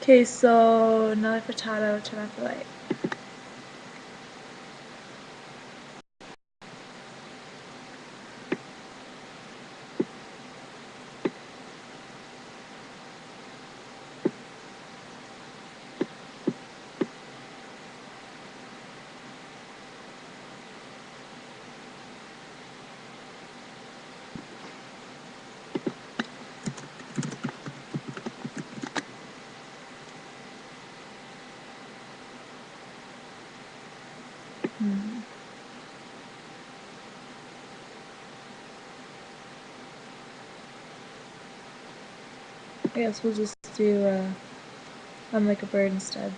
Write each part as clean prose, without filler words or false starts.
Okay, so Nelly Furtado, turn off the light. I guess we'll just do I'm Like a Bird instead.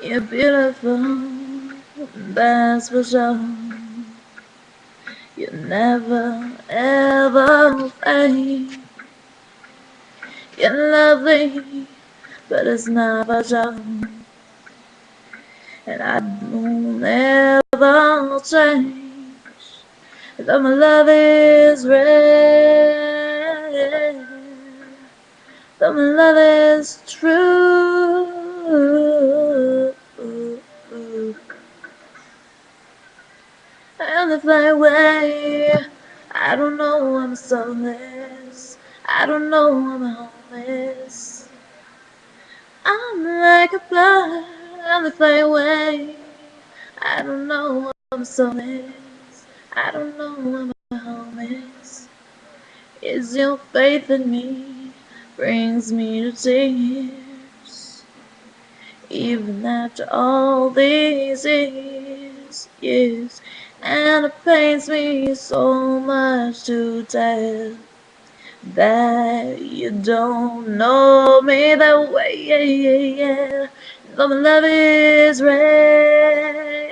You're beautiful, that's for sure. You never ever fade. You're lovely, but it's not for sure. And I will never change. Though my love is rare, though my love is true. And if I away, I don't know I'm soulless. I don't know I'm homeless. I'm like a bird, and if I away, I don't know I'm soulless. I don't know I'm homeless. Is your faith in me brings me to tears, even after all these years, and it pains me so much to tell that you don't know me that way. Though my love is rare,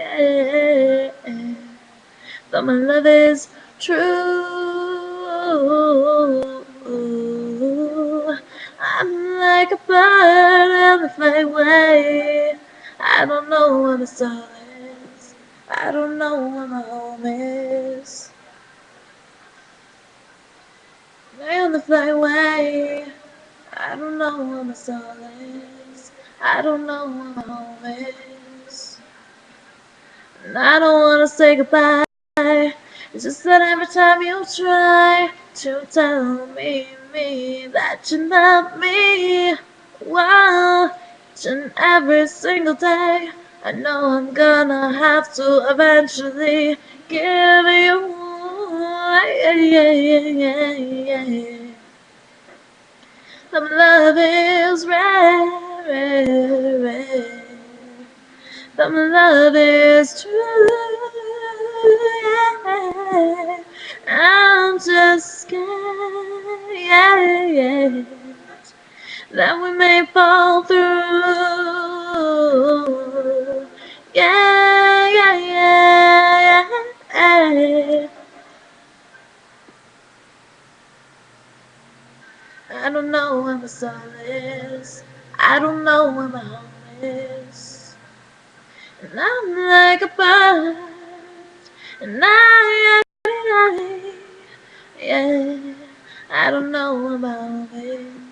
though my love is true, I'm like a bird in the fly away. I don't know where my soul is. I don't know where my home is. On the fly away. I don't know where my soul is. I don't know where my home is. And I don't wanna say goodbye. It's just that every time you try to tell me that you love me, well, each and every single day, I know I'm gonna have to eventually give you some love is rare. Some love is true. Yeah. I'm just scared that we may fall through. Yeah. I don't know where my soul is. I don't know where my home is. And I'm like a bird, and yeah, I don't know where my home is.